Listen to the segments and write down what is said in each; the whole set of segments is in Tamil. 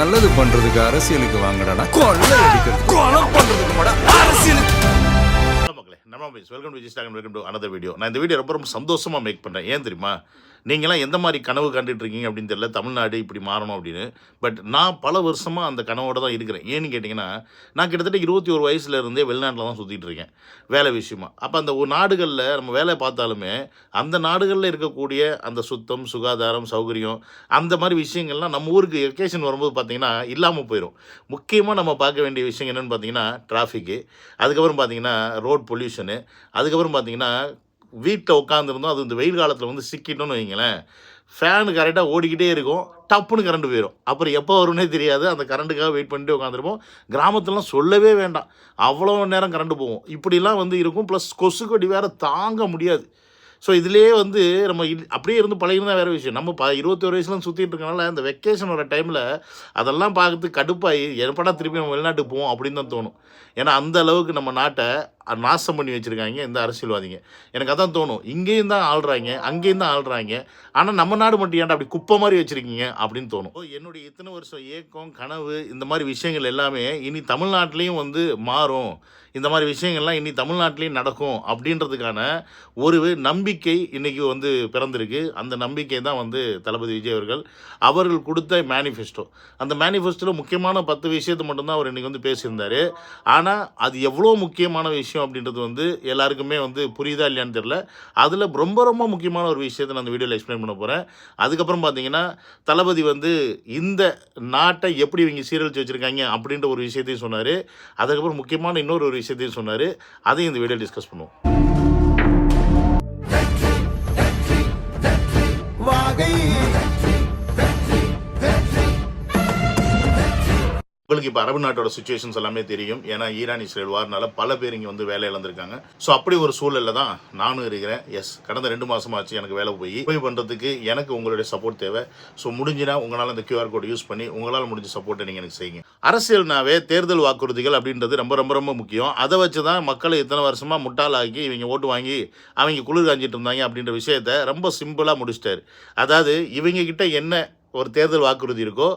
நல்லது பண்றதுக்கு அரசியலுக்கு வாங்கடா, கொள்ளை அடிக்கிறது கொலை பண்றதுக்கு கூட அரசியலுக்கு. மக்களே, நம்ம welcome to Gistalk, welcome to another video. நான் இந்த வீடியோ ரொம்ப சந்தோஷமாக மேக் பண்ணுறேன். ஏன் தெரியுமா? நீங்களாம் எந்த மாதிரி கனவு கண்டுட்டு இருக்கீங்க அப்படின்னு தெரியல, தமிழ்நாடு இப்படி மாறணும் அப்படின்னு. பட் நான் பல வருஷமாக அந்த கனவோடு தான் இருக்கிறேன். ஏன்னு கேட்டிங்கன்னா, நான் கிட்டத்தட்ட 21 வயசுலேருந்தே வெளிநாட்டில் தான் சுற்றிட்டு இருக்கேன் வேலை விஷயமா. அப்போ அந்த ஒரு நாடுகளில் நம்ம வேலை பார்த்தாலுமே அந்த நாடுகளில் இருக்கக்கூடிய அந்த சுத்தம், சுகாதாரம், சௌகரியம், அந்த மாதிரி விஷயங்கள்லாம் நம்ம ஊருக்கு வெக்கேஷன் வரும்போது பார்த்திங்கன்னா இல்லாமல் போயிடும். முக்கியமாக நம்ம பார்க்க வேண்டிய விஷயம் என்னென்னு பார்த்தீங்கன்னா டிராஃபிக்கு, அதுக்கப்புறம் பார்த்திங்கன்னா ரோட் பொல்யூஷனு, அதுக்கப்புறம் பார்த்திங்கன்னா வீட்டில் உட்காந்துருந்தோம், அது இந்த வெயில் காலத்தில் வந்து சிக்கிட்டோன்னு வைங்களேன், ஃபேனு கரெக்டாக ஓடிக்கிட்டே இருக்கும், டப்புன்னு கரண்ட் போயிடும். அப்புறம் எப்போ வரும்னே தெரியாது. அந்த கரண்ட்டுக்காக வெயிட் பண்ணிட்டு உட்காந்துருப்போம். கிராமத்துலலாம் சொல்லவே வேண்டாம், அவ்வளோ நேரம் கரண்ட் போகும். இப்படிலாம் வந்து இருக்கும். ப்ளஸ் கொசு கொடி வேறு தாங்க முடியாது. ஸோ இதிலே வந்து நம்ம அப்படியே இருந்து பழகினா வேறு விஷயம். நம்ம 21 வயசுலாம் சுற்றிட்டு இருக்கனால இந்த வெக்கேஷன் வர டைமில் அதெல்லாம் பார்க்கறதுக்கு கடுப்பாகி எப்படா திருப்பி நம்ம வெளிநாட்டுக்கு போவோம் அப்படின்னு தான் தோணும். ஏன்னா அந்த அளவுக்கு நம்ம நாட்டை நாசம் பண்ணி வச்சுருக்காங்க இந்த அரசியல்வாதிங்க. எனக்கு அதான் தோணும், இங்கேயும் தான் ஆள்றாங்க, அங்கேயும் தான் ஆள்றாங்க, ஆனால் நம்ம நாடு மட்டும் ஏன்டா அப்படி குப்பை மாதிரி வச்சுருக்கீங்க அப்படின்னு தோணும். என்னுடைய இத்தனை வருஷம் ஏக்கம், கனவு, இந்த மாதிரி விஷயங்கள் எல்லாமே இனி தமிழ்நாட்டிலையும் வந்து மாறும், இந்த மாதிரி விஷயங்கள்லாம் இனி தமிழ்நாட்டிலையும் நடக்கும் அப்படின்றதுக்கான ஒரு நம்பிக்கை இன்றைக்கி வந்து பிறந்திருக்கு. அந்த நம்பிக்கை தான் வந்து தளபதி விஜய் அவர்கள் கொடுத்த மேனிஃபெஸ்டோ. அந்த மேனிஃபெஸ்டோவில் முக்கியமான 10 விஷயத்தை மட்டும்தான் அவர் இன்றைக்கி வந்து பேசியிருந்தார். ஆனால் அது எவ்வளோ முக்கியமான விஷயம் அப்படின்றது வந்து எல்லாருக்குமே வந்து புரியுதா இல்லையான்னு தெரியல. அதில் ரொம்ப ரொம்ப முக்கியமான ஒரு விஷயத்தை நான் அந்த வீடியோவில் எக்ஸ்பிளைன் பண்ண போகிறேன். அதுக்கப்புறம் பார்த்தீங்கன்னா தளபதி வந்து இந்த நாட்டை எப்படி இவங்க சீரழித்து வச்சுருக்காங்க அப்படின்ற ஒரு விஷயத்தையும் சொன்னார். அதுக்கப்புறம் முக்கியமான இன்னொரு ஒரு விஷயத்தையும் சொன்னார். அதையும் இந்த வீடியோ டிஸ்கஸ் பண்ணுவோம். உங்களுக்கு இப்போ அரபு நாட்டோட சுச்சுவேஷன்ஸ் எல்லாமே தெரியும். ஏன்னா ஈரான் இஸ்ரேல் வார்னால பல பேர் இங்கே வந்து வேலை இழந்திருக்காங்க. ஸோ அப்படி ஒரு சூழலில் தான் நானும் இருக்கிறேன். எஸ், கடந்த 2 மாதமாச்சு எனக்கு வேலை போய் பண்ணுறதுக்கு எனக்கு உங்களுடைய சப்போர்ட் தேவை. ஸோ முடிஞ்சுனா உங்களால் இந்த QR கோட் யூஸ் பண்ணி உங்களால் முடிஞ்ச சப்போர்ட்டை நீங்கள் எனக்கு செய்யுங்க. அரசியல்னாவே தேர்தல் வாக்குறுதிகள் அப்படின்றது ரொம்ப ரொம்ப ரொம்ப முக்கியம். அதை வச்சு தான் மக்களை இத்தனை வருஷமாக முட்டாளாக்கி இவங்க ஓட்டு வாங்கி அவங்க குளிர் காஞ்சிட்டு இருந்தாங்க அப்படின்ற விஷயத்தை ரொம்ப சிம்பிளாக முடிச்சிட்டாரு. அதாவது இவங்க கிட்ட என்ன ஒரு தேர்தல் வாக்குறுதி இருக்கோ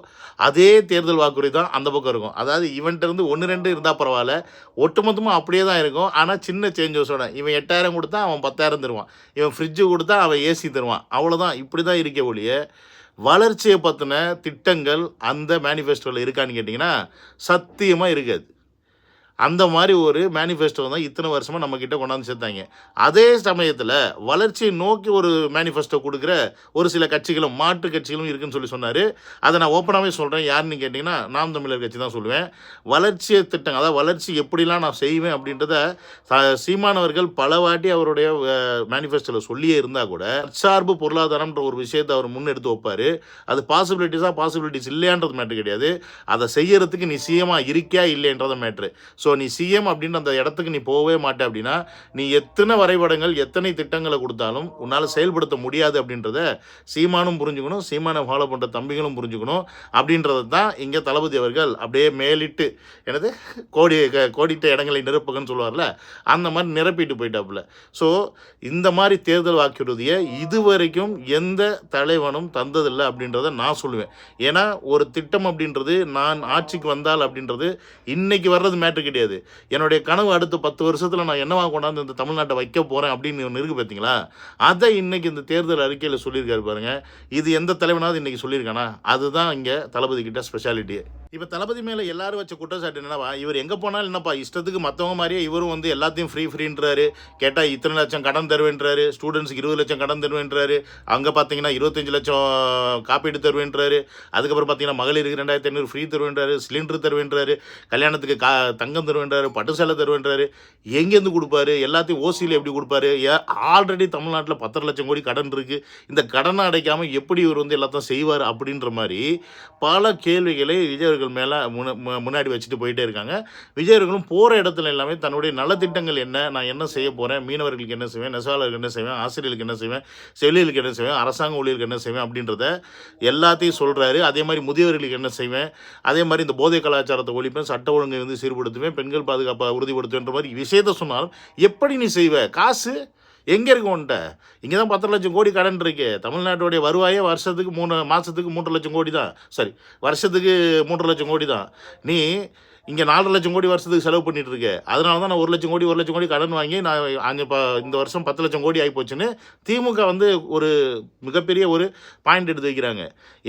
அதே தேர்தல் வாக்குறுதி தான் அந்த பக்கம் இருக்கும். அதாவது இவன்ட்டு இருந்து 1-2 இருந்தால் பரவாயில்ல, ஒட்டுமொத்தமாக அப்படியே தான் இருக்கும். ஆனால் சின்ன சேஞ்சஸோட இவன் 8000 கொடுத்தா அவன் 10,000 தருவான், இவன் ஃப்ரிட்ஜு கொடுத்தா அவன் ஏசி தருவான், அவ்வளோதான். இப்படி தான் இருக்கே ஒழிய வளர்ச்சியை பற்றின திட்டங்கள் அந்த மேனிஃபெஸ்டோவில் இருக்கான்னு கேட்டிங்கன்னா சத்தியமாக இருக்காது. அந்த மாதிரி ஒரு மேனிஃபெஸ்டோ தான் இத்தனை வருஷமாக நம்மக்கிட்ட கொண்டாந்து சேர்த்தாங்க. அதே சமயத்தில் வளர்ச்சியை நோக்கி ஒரு மேனிஃபெஸ்டோ கொடுக்குற ஒரு சில கட்சிகளும் மாற்று கட்சிகளும் இருக்குதுன்னு சொன்னார். அதை நான் ஓப்பனாகவே சொல்கிறேன். யாருன்னு கேட்டிங்கன்னா நாம் தமிழர் கட்சி தான் சொல்லுவேன். வளர்ச்சியை திட்டங்கள், அதாவது வளர்ச்சி எப்படிலாம் நான் செய்வேன் அப்படின்றத சீமானவர்கள் பல வாட்டி அவருடைய மேனிஃபெஸ்டோவில் சொல்லியே இருந்தால் கூட சார்பு பொருளாதாரம்ன்ற ஒரு விஷயத்தை அவர் முன்னெடுத்து வைப்பார். அது பாசிபிலிட்டிஸ் இல்லையான்றது மேட்ரு கிடையாது, அதை செய்யறதுக்கு நீ சிஎம்மாக இருக்கியா இல்லைன்றத மேட்ரு. ஸோ நீ சிஎம் அப்படின்ற அந்த இடத்துக்கு நீ போகவே மாட்டே அப்படின்னா நீ எத்தனை வரைபடங்கள், எத்தனை திட்டங்களை கொடுத்தாலும் உன்னால் செயல்படுத்த முடியாது அப்படின்றத சீமானும் புரிஞ்சுக்கணும், சீமானை ஃபாலோ பண்ணுற தம்பிகளும் புரிஞ்சுக்கணும். அப்படின்றது தான் இங்கே தளபதி அவர்கள் அப்படியே மேலிட்டு எனது கோடிட்ட இடங்களை நிரப்புகன்னு சொல்லுவார்ல, அந்த மாதிரி நிரப்பிட்டு போயிட்டாப்புல. ஸோ இந்த மாதிரி தேர்தல் வாக்குறுதியை இதுவரைக்கும் எந்த தலைவனும் தந்ததில்லை அப்படின்றத நான் சொல்லுவேன். ஏன்னா ஒரு திட்டம் அப்படின்றது நான் ஆட்சிக்கு வந்தால் அப்படின்றது இன்னைக்கு வர்றது மேட்ரு கிடையாது. என்னுடைய கனவு அடுத்த 10 வருஷத்தில் நான் என்னவா கொண்டாந்து இந்த தமிழ்நாட்டை வைக்க போகிறேன் அப்படின்னு ஒன்று இருக்குது பார்த்தீங்களா, அதை இன்னைக்கு இந்த தேர்தல் அறிக்கையில் சொல்லியிருக்காரு பாருங்க. இது எந்த தலைவனாவது இன்னைக்கு சொல்லியிருக்கானா? அதுதான் இங்கே தளபதி கிட்ட ஸ்பெஷாலிட்டி. இப்போ தளபதி மேலே எல்லாரும் வச்ச குற்றச்சாட்டு என்னவா, இவர் எங்கே போனாலும் என்னப்பா இஷ்டத்துக்கு மற்றவங்க மாதிரியே இவரும் வந்து எல்லாத்தையும் ஃப்ரீன்றாரு. கேட்டால் இத்தனை லட்சம் கடன் தருவேன்றாரு, ஸ்டூடெண்ட்ஸுக்கு 20 லட்சம் கடன் தருவேன்றாரு, அங்கே பார்த்தீங்கன்னா 25 லட்சம் காப்பீடு தருவேன்றாரு, அதுக்கப்புறம் பார்த்தீங்கன்னா மகளிருக்கு 2500 ஃப்ரீ தருவேன்றாரு, சிலிண்டர் தருவேன்றாரு, கல்யாணத்துக்கு தங்கம் தருவேன்றாரு, பட்டு சேலை தருவேன்றாரு. எங்கேருந்து கொடுப்பாரு? எல்லாத்தையும் ஓசியில் எப்படி கொடுப்பாரு? ஆல்ரெடி தமிழ்நாட்டில் 10 லட்சம் கோடி கடன் இருக்குது, இந்த கடனை அடைக்காமல் எப்படி இவர் வந்து எல்லாத்தையும் செய்வார் அப்படின்ற மாதிரி பல கேள்விகளை விஜய் அவர்கள் மேலே முன்னாடி வச்சுட்டு போயிட்டே இருக்காங்க. விஜய் அவர்களும் போகிற இடத்துல எல்லாமே தன்னுடைய நலத்திட்டங்கள் என்ன, நான் என்ன செய்ய போகிறேன், மீனவர்களுக்கு என்ன செய்வேன், நெசவாளர்களுக்கு என்ன செய்வேன், ஆசிரியர்களுக்கு என்ன செய்வேன், செவிலியர்களுக்கு என்ன செய்வேன், அரசாங்க ஊழியர்களுக்கு என்ன செய்வேன் அப்படின்றத எல்லாத்தையும் சொல்கிறாரு. அதே மாதிரி முதியவர்களுக்கு என்ன செய்வேன், அதே மாதிரி இந்த போதை கலாச்சாரத்தை ஒழிப்பேன், சட்ட ஒழுங்கை வந்து சீர்படுத்துவேன், பெண்கள் பாதுகாப்பை உறுதிப்படுத்துவேன்ற மாதிரி விஷயத்த சொன்னாலும் எப்படி நீ செய்வ? காசு எங்கே இருக்கு உன்ட்ட? இங்கே தான் 10 லட்சம் கோடி கடன் இருக்கு. தமிழ்நாட்டுடைய வருவாயே வருஷத்துக்கு 3 மாதத்துக்கு 3 லட்சம் கோடி தான். சாரி, வருஷத்துக்கு 3 லட்சம் கோடி தான். நீ இங்கே 4 லட்சம் கோடி வருஷத்துக்கு செலவு பண்ணிட்டு இருக்க. அதனால தான் நான் 1 லட்சம் கோடி கடன் வாங்கி நான் அங்கே இந்த வருஷம் 10 லட்சம் கோடி ஆகிப்போச்சுன்னு திமுக வந்து ஒரு மிகப்பெரிய ஒரு பாயிண்ட் எடுத்து வைக்கிறாங்க.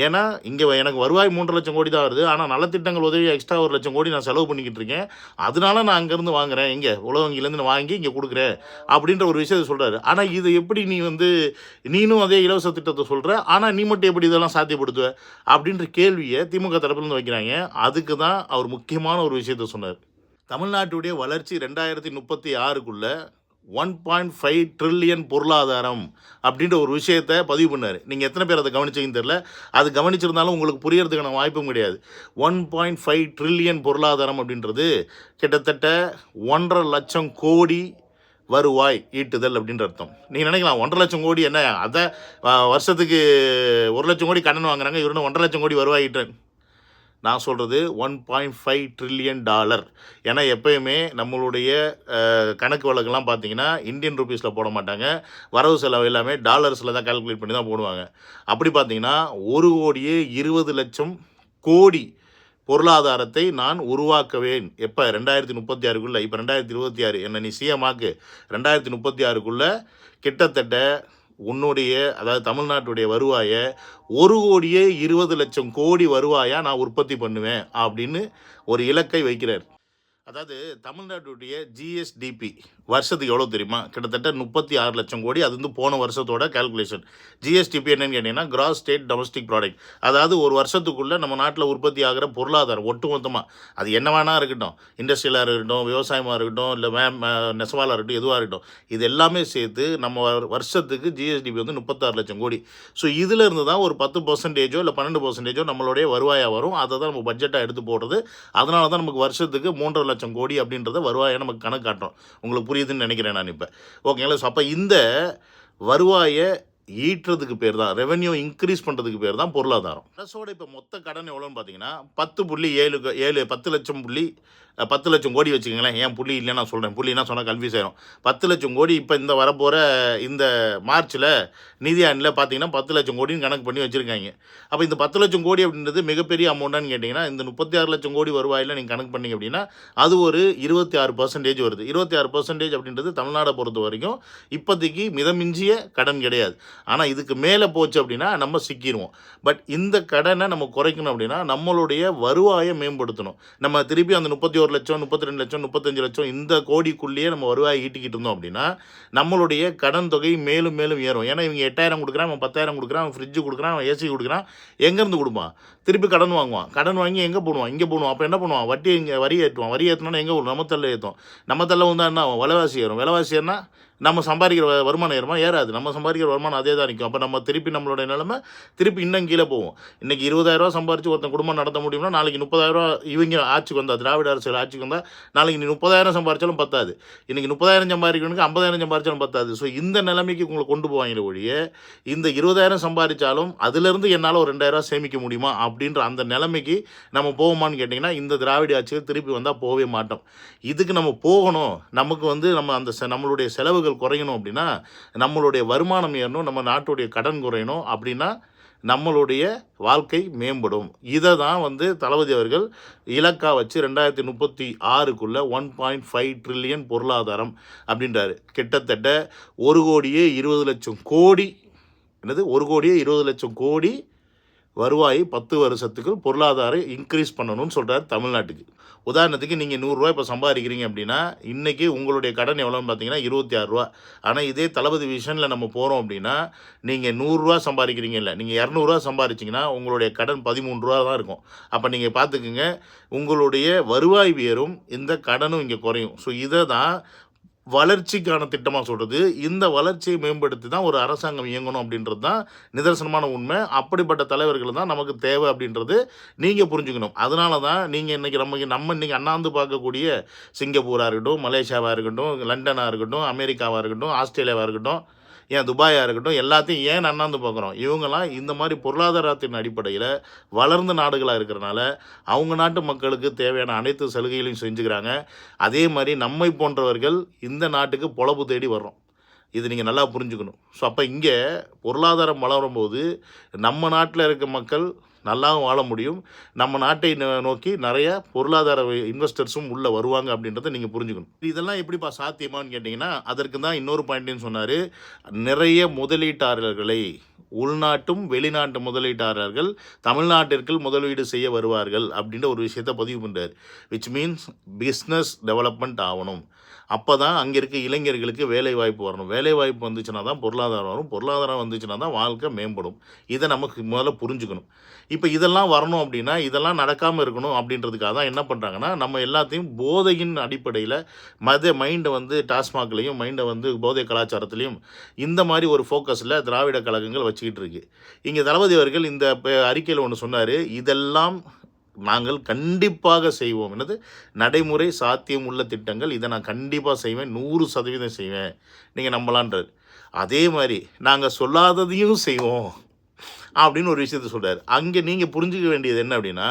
ஏன்னா இங்கே எனக்கு வருவாய் 3 லட்சம் கோடி தான் வருது, ஆனால் நலத்திட்டங்கள் உதவி எக்ஸ்ட்ரா 1 லட்சம் கோடி நான் செலவு பண்ணிக்கிட்டு இருக்கேன், அதனால நான் அங்கேருந்து வாங்குறேன், இங்கே உலக வங்கியிலேருந்து நான் வாங்கி இங்கே கொடுக்குறேன் அப்படின்ற ஒரு விஷயத்தை சொல்கிறாரு. ஆனால் இது எப்படி நீ வந்து நீனும் அதே இலவச திட்டத்தை சொல்கிற, ஆனால் நீ மட்டும் எப்படி இதெல்லாம் சாத்தியப்படுத்துவ அப்படின்ற கேள்வியை திமுக தரப்புலேருந்து வைக்கிறாங்க. அதுக்கு தான் அவர் முக்கியமான ஒரு விஷயத்த சொன்னார். தமிழ்நாட்டுடைய வளர்ச்சி 2036க்குள்ள 1.5 ட்ரில்லியன் பொருளாதாரம் அப்படின்ற ஒரு விஷயத்தை பதிவு பண்ணார். நீங்கள் எத்தனை பேர் அதை கவனிச்சிங்கன்னு தெரியல. அது கவனிச்சிருந்தாலும் உங்களுக்கு புரியறதுக்கான வாய்ப்பும் கிடையாது. 1.5 ட்ரில்லியன் பொருளாதாரம் அப்படின்றது கிட்டத்தட்ட 1.5 லட்சம் கோடி வருவாய் ஈட்டுதல் அப்படின்ற அர்த்தம். நீங்கள் நினைக்கலாம் 1.5 லட்சம் கோடி என்ன, அதை வருஷத்துக்கு 1 லட்சம் கோடி கடன் வாங்குறாங்க, இவரு 1.5 லட்சம் கோடி வருவாய் ஈட்டுறேன். நான் சொல்கிறது 1.5 ட்ரில்லியன் டாலர். ஏன்னா எப்பயுமே நம்மளுடைய கணக்கு வழக்கெல்லாம் பார்த்தீங்கன்னா இந்தியன் ருபீஸில் போட மாட்டாங்க, வரவு செலவு எல்லாமே டாலர்ஸில் தான் கால்குலேட் பண்ணி தான் போடுவாங்க. அப்படி பார்த்தீங்கன்னா 1,20 லட்சம் கோடி பொருளாதாரத்தை நான் உருவாக்குவேன். எப்போ? 2036க்குள்ளே. இப்போ 2026, என்ன நீ சிஎம்மாக்கு 2036க்குள்ளே கிட்டத்தட்ட உன்னுடைய, அதாவது தமிழ்நாட்டுடைய வருவாயை 1,20 லட்சம் கோடி வருவாயாக நான் உற்பத்தி பண்ணுவேன் அப்படின்னு ஒரு இலக்கை வைக்கிறார். அதாவது தமிழ்நாட்டுடைய ஜிஎஸ்டிபி வருஷத்துக்கு எவ்வளோ தெரியுமா? கிட்டத்தட்ட 36 லட்சம் கோடி. அது வந்து போன வருஷத்தோட கேல்குலேஷன். ஜிஎஸ்டிபி என்னன்னு கேட்டிங்கன்னா கிராஸ் ஸ்டேட் டொமஸ்டிக் ப்ராடக்ட். அதாவது ஒரு வருஷத்துக்குள்ளே நம்ம நாட்டில் உற்பத்தி ஆகிற பொருளாதாரம் ஒட்டுமொத்தமாக, அது என்ன வேணா இருக்கட்டும், இண்டஸ்ட்ரியலாக இருக்கட்டும், விவசாயமாக இருக்கட்டும், இல்லை நெசவாலாக இருக்கட்டும், எதுவாக இருக்கட்டும், இது எல்லாமே சேர்த்து நம்ம வருஷத்துக்கு ஜிஎஸ்டிபி வந்து 36 லட்சம் கோடி. ஸோ இதில் இருந்து தான் ஒரு 10% இல்லை 12% நம்மளுடைய வருவாயாக வரும். அதை தான் நம்ம பட்ஜெட்டாக எடுத்து போடுறது. அதனால தான் நமக்கு வருஷத்துக்கு 3.5 லட்சம் கோடி அப்படின்றத வருவாயை நமக்கு கணக்கு காட்டுறோம். உங்களுக்கு புரியுதுன்னு நினைக்கிறேன் நான் இப்போ. ஓகேங்களா? ஸோ அப்போ இந்த வருவாயை ஈட்டுறதுக்கு பேர் தான், ரெவென்யூ இன்க்ரீஸ் பண்ணுறதுக்கு பேர் தான் பொருளாதாரம். அரசோட இப்போ மொத்த கடன் எவ்வளோன்னு பார்த்தீங்கன்னா 10 லட்சம் கோடி வச்சுக்கோங்களேன். ஏன் புள்ளி இல்லைன்னு நான் சொல்கிறேன், புள்ளினா சொன்னால் கன்ஃபியூஸ் ஆயிரும். 10 லட்சம் கோடி இப்போ இந்த வரப்போகிற இந்த மார்ச்சில் நிதி ஆண்டில் பார்த்தீங்கன்னா 10 லட்சம் கோடின்னு கணக்கு பண்ணி வச்சுருக்காங்க. அப்போ இந்த 10 லட்சம் கோடி அப்படின்றது மிகப்பெரிய அமௌண்ட்டான்னு கேட்டிங்கன்னா, இந்த 36 லட்சம் கோடி வருவாயில் நீங்கள் கணக்கு பண்ணிங்க அப்படின்னா அது ஒரு 26% வருது. 26% அப்படின்றது தமிழ்நாடை பொறுத்த வரைக்கும் இப்போதைக்கு மிதமிஞ்சிய கடன் கிடையாது. ஆனால் இதுக்கு மேலே போச்சு அப்படின்னா நம்ம சிக்கிடுவோம். பட் இந்த கடனை நம்ம குறைக்கணும் அப்படின்னா நம்மளுடைய வருவாயை மேம்படுத்தணும். நம்ம திருப்பி அந்த 31 லட்சம், 32 லட்சம், 35 லட்சம் இந்த கோடிக்குள்ளேயே நம்ம வருவாயை ஈட்டிக்கிட்டு இருந்தோம் அப்படின்னா நம்மளுடைய கடன் தொகை மேலும் மேலும் ஏறும். ஏன்னா இவங்க 8,000 கொடுக்குறான், அவன் 10,000 கொடுக்குறான், அவன் ஃப்ரிட்ஜு கொடுக்குறான், அவன் ஏசி கொடுக்குறான், எங்கேருந்து கொடுப்பான்? திருப்பி கடன் வாங்குவான். கடன் வாங்கி எங்கே போடுவான்? இங்கே போடுவான். அப்போ என்ன பண்ணுவான்? வட்டி இங்கே வரி ஏற்றுவான். வரி ஏற்றினோன்னா எங்கே போடும்? நம்ம தள்ள ஏற்றும். நம்ம தள்ள வந்தால் என்ன ஆகும்? விலைவாசி ஏறும். விலைவாசி ஏறினா நம்ம சம்பாதிக்கிற வருமானம் ஏறுமா? ஏறாது. நம்ம சம்பாதிக்கிற வருமானம் அதே தான் நிற்கும். அப்போ நம்ம திருப்பி நம்மளுடைய நிலைமை திருப்பி இன்னும் கீழே போவோம். இன்றைக்கி 20,000 சம்பாரித்து ஒருத்தன் குடும்பம் நடத்த முடியும்னா நாளைக்கு 30,000 இவங்க ஆட்சிக்கு வந்தால், திராவிட அரசியல் ஆட்சிக்கு வந்தால் நாளைக்கு நீ 30,000 சம்பாரிச்சாலும் பத்தாது. இன்றைக்கி 30,000 சம்பாதிக்கணுக்கு 50,000 சம்பாரிச்சாலும் பத்தாது. ஸோ இந்த நிலைமைக்கு உங்களை கொண்டு போவாங்களே ஒழிய இந்த 20,000 சம்பாதிச்சாலும் அதிலிருந்து என்னால் ஒரு 2,000 சேமிக்க முடியுமா அப்படின்ற அந்த நிலைமைக்கு நம்ம போவோமான்னு கேட்டிங்கன்னா இந்த திராவிட ஆட்சியில் திருப்பி வந்தால் போகவே மாட்டோம். இதுக்கு நம்ம போகணும். நமக்கு வந்து நம்ம அந்த நம்மளுடைய செலவுகள் குறையணும் அப்படின்னா நம்மளுடைய வருமானம் ஏறணும், நம்ம நாட்டுடைய கடன் குறையணும் அப்படின்னா நம்மளுடைய வாழ்க்கை மேம்படும். இதை தான் வந்து தளபதி அவர்கள் இலக்கா வச்சு 2036க்குள்ளே 1.5 ட்ரில்லியன் பொருளாதாரம் அப்படின்றாரு. கிட்டத்தட்ட 1,20 லட்சம் கோடி, என்னது 1,20 லட்சம் கோடி வருவாய் 10 வருஷத்துக்கு பொருளாதாரம் இன்க்ரீஸ் பண்ணணும்னு சொல்கிறார் தமிழ்நாட்டுக்கு. உதாரணத்துக்கு நீங்கள் 100 ரூபா இப்போ சம்பாதிக்கிறீங்க அப்படின்னா இன்றைக்கி உங்களுடைய கடன் எவ்வளோன்னு பார்த்தீங்கன்னா 26 ரூபா. ஆனால் இதே தளபதி விஷனில் நம்ம போகிறோம் அப்படின்னா நீங்கள் 100 ரூபா சம்பாதிக்கிறீங்க, இல்லை நீங்கள் 200 ரூபா சம்பாதிச்சிங்கன்னா உங்களுடைய கடன் 13 ரூபா தான் இருக்கும். அப்போ நீங்கள் பார்த்துக்குங்க, உங்களுடைய வருவாய் உயரும், இந்த கடனும் இங்கே குறையும். ஸோ இதை தான் வளர்ச்சிக்கான திட்டமாக சொல்கிறது. இந்த வளர்ச்சியை மேம்படுத்தி தான் ஒரு அரசாங்கம் இயங்கணும் அப்படின்றது தான் நிதர்சனமான உண்மை. அப்படிப்பட்ட தலைவர்கள் தான் நமக்கு தேவை அப்படின்றது நீங்கள் புரிஞ்சுக்கணும். அதனால தான் நீங்கள் இன்றைக்கி நம்ம இன்றைக்கி அண்ணாந்து பார்க்கக்கூடிய சிங்கப்பூராக இருக்கட்டும், மலேசியாவாக இருக்கட்டும், லண்டனாக இருக்கட்டும், அமெரிக்காவாக இருக்கட்டும், ஆஸ்திரேலியாவாக இருக்கட்டும், ஏன் துபாயாக இருக்கட்டும், எல்லாத்தையும் ஏன் அண்ணாந்து பார்க்குறோம்? இவங்கெல்லாம் இந்த மாதிரி பொருளாதாரத்தின் அடிப்படையில் வளர்ந்த நாடுகளாக இருக்கிறனால அவங்க நாட்டு மக்களுக்கு தேவையான அனைத்து சலுகைகளையும் செஞ்சுக்கிறாங்க. அதே மாதிரி நம்மை போன்றவர்கள் இந்த நாட்டுக்கு பொழப்பு தேடி வர்றோம். இது நீங்கள் நல்லா புரிஞ்சுக்கணும். ஸோ அப்போ இங்கே பொருளாதாரம் வளரும்போது நம்ம நாட்டில் இருக்க மக்கள் நல்லாவும் வாழ முடியும். நம்ம நாட்டை நோக்கி நிறைய பொருளாதார இன்வெஸ்டர்ஸும் உள்ளே வருவாங்க அப்படின்றத நீங்கள் புரிஞ்சுக்கணும். இதெல்லாம் எப்படிப்பா சாத்தியமானு கேட்டிங்கன்னா, அதற்கு தான் இன்னொரு பாயிண்ட்டையும் சொன்னார். நிறைய முதலீட்டாளர்களை உள்நாட்டும் வெளிநாட்டு முதலீட்டாளர்கள் தமிழ்நாட்டிற்குள் முதலீடு செய்ய வருவார்கள் அப்படின்ற ஒரு விஷயத்தை பதிவு பண்ணுறார். விச் மீன்ஸ் பிஸ்னஸ் டெவலப்மெண்ட் ஆகணும். அப்போ தான் அங்கே இருக்க இளைஞர்களுக்கு வேலை வாய்ப்பு வரணும். வேலை வாய்ப்பு வந்துச்சுன்னா தான் பொருளாதாரம் வரும். பொருளாதாரம் வந்துச்சுன்னா தான் வாழ்க்கை மேம்படும். இதை நமக்கு முதல்ல புரிஞ்சுக்கணும். இப்போ இதெல்லாம் வரணும் அப்படின்னா இதெல்லாம் நடக்காமல் இருக்கணும் அப்படின்றதுக்காக தான் என்ன பண்ணுறாங்கன்னா, நம்ம எல்லாத்தையும் போதையின் அடிப்படையில் மைண்டை வந்து டாஸ்மாக்லேயும் மைண்டை வந்து போதை கலாச்சாரத்துலேயும் இந்த மாதிரி ஒரு ஃபோக்கஸில் திராவிட கழகங்கள் வச்சுக்கிட்டு இருக்கு. இங்கே தளபதி அவர்கள் இந்த அறிக்கையில் ஒன்று சொன்னார். இதெல்லாம் நாங்கள் கண்டிப்பாக செய்வோம். என்னது நடைமுறை சாத்தியம் உள்ள திட்டங்கள், இதை நான் கண்டிப்பாக செய்வேன், 100% செய்வேன், நீங்கள் நம்பலான்றார். அதே மாதிரி நாங்கள் சொல்லாததையும் செய்வோம் அப்படின்னு ஒரு விஷயத்த சொல்கிறார். அங்கே நீங்கள் புரிஞ்சிக்க வேண்டியது என்ன அப்படின்னா,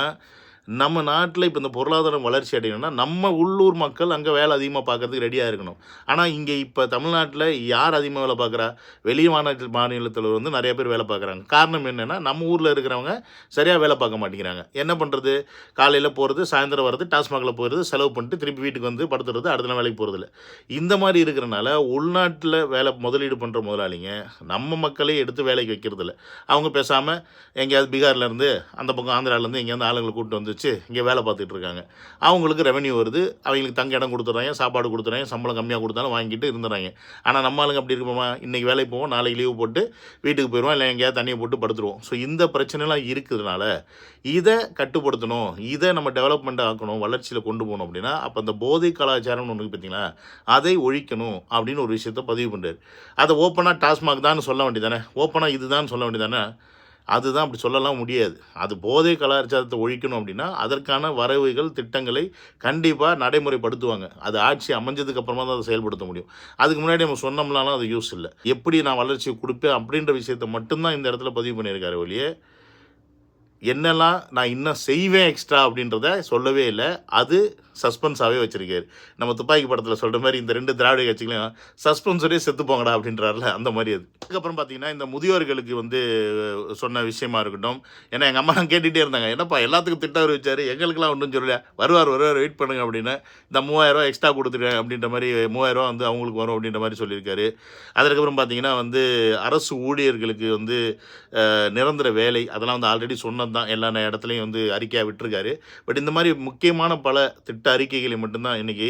நம்ம நாட்டில் இப்போ இந்த பொருளாதாரம் வளர்ச்சி அடையணும்னா நம்ம உள்ளூர் மக்கள் அங்கே வேலை அதிகமாக பார்க்குறதுக்கு ரெடியாக இருக்கணும். ஆனால் இங்கே இப்போ தமிழ்நாட்டில் யார் அதிகமாக வேலை பார்க்குறா? வெளி மாநிலத்தில் வந்து நிறைய பேர் வேலை பார்க்குறாங்க. காரணம் என்னென்னா, நம்ம ஊரில் இருக்கிறவங்க சரியாக வேலை பார்க்க மாட்டேங்கிறாங்க. என்ன பண்ணுறது? காலையில் போகிறது, சாயந்தரம் வர்றது, டாஸ்மாகில் போகிறது, செலவு பண்ணிட்டு திருப்பி வீட்டுக்கு வந்து படுத்துறது, அடுத்த நாள் வேலைக்கு போகிறதில்ல. இந்த மாதிரி இருக்கிறனால உள்நாட்டில் வேலை முதலீடு பண்ணுற முதலாளிங்க நம்ம மக்களே எடுத்து வேலைக்கு வைக்கிறதில்ல. அவங்க பேசாமல் எங்கேயாவது பீகார்லேருந்து அந்த பக்கம் ஆந்திராவிலேருந்து எங்கேயாவது ஆளுங்களை கூப்பிட்டு வந்து இங்கே வேலை பார்த்துட்டு இருக்காங்க. அவங்களுக்கு ரெவன்யூ வருது, அவங்களுக்கு தங்க இடம் கொடுத்துட்றாங்க, சாப்பாடு கொடுத்துட்றாங்க, சம்பளம் கம்மியாக கொடுத்தாலும் வாங்கிட்டு இருந்துடுறாங்க. ஆனால் நம்ம ஆளுங்க அப்படி இருப்போமா? இன்றைக்கி வேலைக்கு போவோம், நாளைக்கு லீவு போட்டு வீட்டுக்கு போயிடுவோம், இல்லை எங்கேயாவது தண்ணியை போட்டு படுத்துருவோம். ஸோ இந்த பிரச்சனைலாம் இருக்கிறதுனால இதை கட்டுப்படுத்தணும், இதை நம்ம டெவலப்மெண்ட் ஆக்கணும், வளர்ச்சியில் கொண்டு போகணும் அப்படின்னா, அப்போ அந்த போதை கலாச்சாரம்னு ஒன்று பார்த்தீங்களா, அதை ஒழிக்கணும் அப்படின்னு ஒரு விஷயத்தை பதிவு பண்ணுறாரு. அதை ஓப்பனாக டாஸ்மாக் தான் சொல்ல வேண்டியதானே, ஓப்பனாக இதுதான் சொல்ல வேண்டியதானே? அதுதான் அப்படி சொல்லலாம் முடியாது. அது போதை கலாச்சாரத்தை ஒழிக்கணும் அப்படின்னா அதற்கான வரவுகள் திட்டங்களை கண்டிப்பாக நடைமுறைப்படுத்துவாங்க. அது ஆட்சி அமைஞ்சதுக்கு அப்புறமா தான் அதை செயல்படுத்த முடியும். அதுக்கு முன்னாடி நம்ம சொன்னோம்னாலும் அது யூஸ் இல்லை. எப்படி நான் வளர்ச்சியை கொடுப்பேன் அப்படின்ற விஷயத்தை மட்டும்தான் இந்த இடத்துல பதிவு பண்ணியிருக்காரு ஒழிய, என்னெல்லாம் நான் இன்னும் செய்வேன் எக்ஸ்ட்ரா அப்படின்றத சொல்லவே இல்லை. அது சஸ்பென்ஸாகவே வச்சுருக்காரு. நம்ம துப்பாக்கி படத்தில் சொல்கிற மாதிரி இந்த 2 திராவிட கட்சிகளையும் சஸ்பென்ஸோடய செத்து போங்கடா அப்படின்றாருல, அந்த மாதிரி அது. அதுக்கப்புறம் பார்த்தீங்கன்னா, இந்த முதியோர்களுக்கு வந்து சொன்ன விஷயமா இருக்கட்டும். ஏன்னா எங்கள் அம்மா கேட்டுகிட்டே இருந்தாங்க, என்னப்பா எல்லாத்துக்கும் திட்டம் அறிவிச்சார், எங்களுக்கெல்லாம் ஒன்றும் சொல்லல, வருவார் வெயிட் பண்ணுங்க அப்படின்னு. இந்த 3000 எக்ஸ்ட்ரா கொடுத்துருக்கேன் அப்படின்ற மாதிரி 3000 வந்து அவங்களுக்கு வரும் அப்படின்ற மாதிரி சொல்லியிருக்காரு. அதுக்கப்புறம் பார்த்தீங்கன்னா வந்து அரசு ஊழியர்களுக்கு வந்து நிரந்தர வேலை, அதெல்லாம் வந்து ஆல்ரெடி சொன்னது தான், எல்லா இடத்துலையும் வந்து அறிக்கையாக விட்டுருக்காரு. பட் இந்த மாதிரி முக்கியமான பல திட்ட அறிக்கைகளை மட்டும்தான் இன்றைக்கி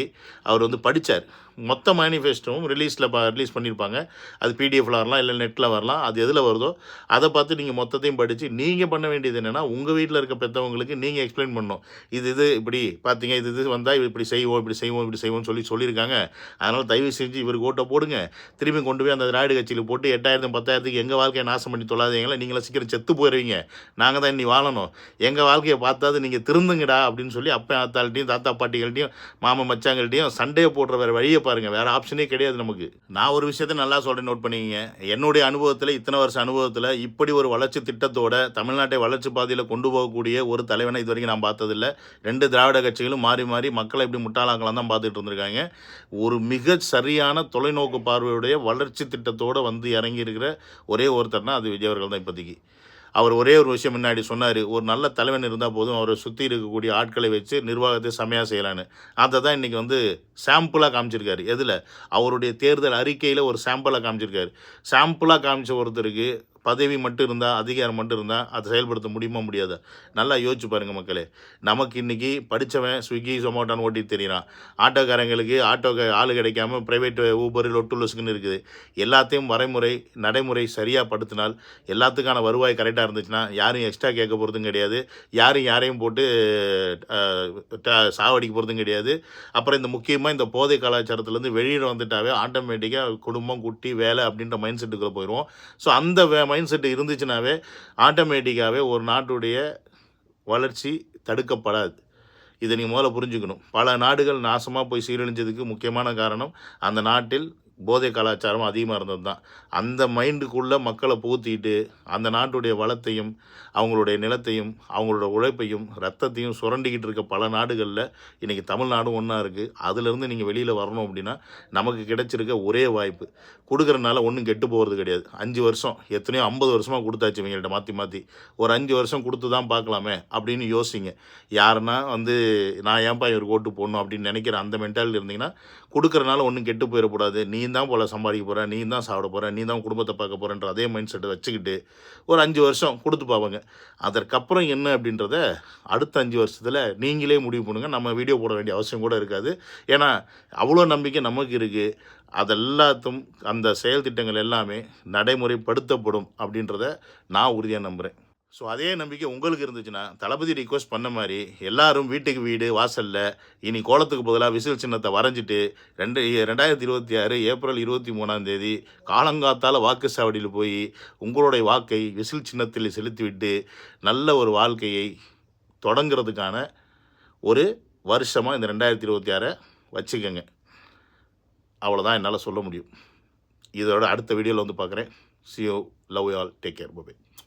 அவர் வந்து படித்தார். மொத்த மேனிஃபெஸ்டோவும் ரிலீஸ் பண்ணியிருப்பாங்க. அது பிடிஎஃப்ல வரலாம், இல்லை நெட்டில் வரலாம். அது எதில் வருதோ அதை பார்த்து நீங்கள் மொத்தத்தையும் படித்து நீங்கள் பண்ண வேண்டியது என்னென்னா, உங்கள் வீட்டில் இருக்க பெற்றவங்களுக்கு நீங்கள் எக்ஸ்பிளைன் பண்ணணும். இது இப்படி பார்த்தீங்க, இது வந்தால் இப்படி செய்வோம்னு சொல்லியிருக்காங்க. அதனால் தயவு செஞ்சு இவருக்கு ஓட்டை போடுங்க, திரும்பி கொண்டு போய் அந்த திராவிட கட்சியில் போட்டு 8000 10,000க்கு எங்கள் வாழ்க்கையை நாசம் பண்ணி தொல்லாதீங்களா, நீங்களாம் சீக்கிரம் செத்து போயிடுவீங்க, நாங்கள் தான் இன்னி வாழணும், எங்கள் வாழ்க்கையை பார்த்தாது நீங்கள் திருந்துங்கடா அப்படின்னு சொல்லி அப்போ ஆத்தாள்கிட்டையும் தாத்தா பாட்டிகள்கிட்டையும் மாமா மச்சாங்கள்கிட்டையும் சண்டையை போடுற வேறு வழியை பாருங்கள். வேறு ஆப்ஷனே கிடையாது நமக்கு. நான் ஒரு விஷயத்தை நல்லா சொல்கிறேன், நோட் பண்ணிக்கிங்க. என்னுடைய அனுபவத்தில், இத்தனை வருஷ அனுபவத்தில் இப்படி ஒரு வளர்ச்சி திட்டத்தோட தமிழ்நாட்டை வளர்ச்சி பாதையில் கொண்டு போகக்கூடிய ஒரு தலைவனை இது வரைக்கும் நான் பார்த்ததில்லை. 2 திராவிட கட்சிகளும் மாறி மாறி மக்களை இப்படி முட்டாளாக்கலாம் தான் பார்த்துட்டு இருந்திருக்காங்க. ஒரு மிக சரியான தொலைநோக்கு பார்வையுடைய வளர்ச்சி திட்டத்தோடு வந்து இறங்கி இருக்கிற ஒரே ஒருத்தர்னா அது விஜய் அவர்கள் தான். இப்போதைக்கு அவர் ஒரே ஒரு விஷயம் முன்னாடி சொன்னார், ஒரு நல்ல தலைவன் இருந்தால் போதும், அவரை சுற்றி இருக்கக்கூடிய ஆட்களை வச்சு நிர்வாகத்தை செமையாக செய்யலான்னு. அதை தான் இன்றைக்கி வந்து சாம்பிளாக காமிச்சிருக்காரு. எதில்? அவருடைய தேர்தல் அறிக்கையில் ஒரு சாம்பிளாக காமிச்சிருக்காரு. சாம்பிளாக காமிச்ச ஒருத்தருக்கு பதவி மட்டும் இருந்தால், அதிகாரம் மட்டும் இருந்தால் அதை செயல்படுத்த முடியுமா? முடியாது. நல்லா யோசிச்சு பாருங்கள் மக்களே. நமக்கு இன்றைக்கி படித்தவன் ஸ்விக்கி சொமோட்டான்னு ஓட்டிட்டு தெரியிறான். ஆட்டோக்காரங்களுக்கு ஆளு கிடைக்காம ப்ரைவேட் ஊபர் லொட்டுலஸுக்குன்னு இருக்குது. எல்லாத்தையும் நடைமுறை சரியாக படுத்தினால், எல்லாத்துக்கான வருவாய் கரெக்டாக இருந்துச்சுன்னா யாரும் எக்ஸ்ட்ரா கேட்க போகிறதும் கிடையாது, யாரையும் போட்டு சாவடிக்க போகிறதும் கிடையாது. அப்புறம் இந்த முக்கியமாக இந்த போதை கலாச்சாரத்துலேருந்து வெளியில் வந்துட்டாவே ஆட்டோமேட்டிக்காக குடும்பம், குட்டி, வேலை அப்படின்ற மைண்ட் செட்டுக்குள்ளே போயிடுவோம். ஸோ அந்த மைண்ட் செட்டு இருந்துச்சுனாவே ஆட்டோமேட்டிக்காகவே ஒரு நாட்டுடைய வளர்ச்சி தடுக்கப்படாது. இதை நீங்கள் முதல்ல புரிஞ்சுக்கணும். பல நாடுகள் நாசமாக போய் சீரழிஞ்சதுக்கு முக்கியமான காரணம் அந்த நாட்டில் போதை கலாச்சாரம் அதிகமாக இருந்தது தான். அந்த மைண்டுக்குள்ளே மக்களை புகுத்திட்டு அந்த நாட்டுடைய வளத்தையும் அவங்களுடைய நிலத்தையும் அவங்களோட உழைப்பையும் ரத்தத்தையும் சுரண்டிக்கிட்டு இருக்க பல நாடுகளில் இன்றைக்கி தமிழ்நாடும் ஒன்றா இருக்குது. அதிலேருந்து நீங்கள் வெளியில் வரணும் அப்படின்னா நமக்கு கிடைச்சிருக்க ஒரே வாய்ப்பு. கொடுக்குறனால ஒன்றும் கெட்டு போகிறது கிடையாது. 5 வருஷம் எத்தனையோ 50 வருஷமாக கொடுத்தாச்சு இவங்கள்ட்ட மாற்றி ஒரு 5 வருஷம் கொடுத்து தான் பார்க்கலாமே அப்படின்னு யோசிங்க. யாருன்னா நான் ஏன்பா இவருக்கு ஓட்டு போடணும் அப்படின்னு நினைக்கிற அந்த மென்டாலிட்டி இருந்தீங்கன்னா கொடுக்குறனால ஒன்றும் கெட்டு போயிடக்கூடாது, நீ தான் போல் சம்பாதிக்க போகிற, நீ தான் சாப்பிட போகிற, நீ தான் குடும்பத்தை பார்க்க போகிறன்ற அதே மைண்ட் செட்டை வச்சுக்கிட்டு ஒரு 5 வருஷம் கொடுத்து பார்ப்பாங்க. அதற்கப்புறம் என்ன அப்படின்றத அடுத்த 5 வருஷத்தில் நீங்களே முடிவு பண்ணுங்கள். நம்ம வீடியோ போட வேண்டிய அவசியம் கூட இருக்காது. ஏன்னா அவ்வளோ நம்பிக்கை நமக்கு இருக்குது. அதெல்லாத்தும் அந்த செயல் திட்டங்கள் எல்லாமே நடைமுறைப்படுத்தப்படும் அப்படின்றத நான் உறுதியாக நம்புகிறேன். ஸோ அதே நம்பிக்கை உங்களுக்கு இருந்துச்சுன்னா தளபதி ரிக்வஸ்ட் பண்ண மாதிரி எல்லாரும் வீட்டுக்கு வீடு வாசலில் இனி கோலத்துக்கு பதிலாக விசில் சின்னத்தை வரைஞ்சிட்டு 2026 ஏப்ரல் 23 காலங்காத்தால் வாக்குச்சாவடியில் போய் உங்களுடைய வாக்கை விசில் சின்னத்தில் செலுத்திவிட்டு நல்ல ஒரு வாழ்க்கையை தொடங்கிறதுக்கான ஒரு வருஷமாக இந்த 2026 வச்சுக்கோங்க. அவ்வளோதான் என்னால் சொல்ல முடியும். இதோட அடுத்த வீடியோவில் பார்க்குறேன். See you, love you all, take care, bye bye.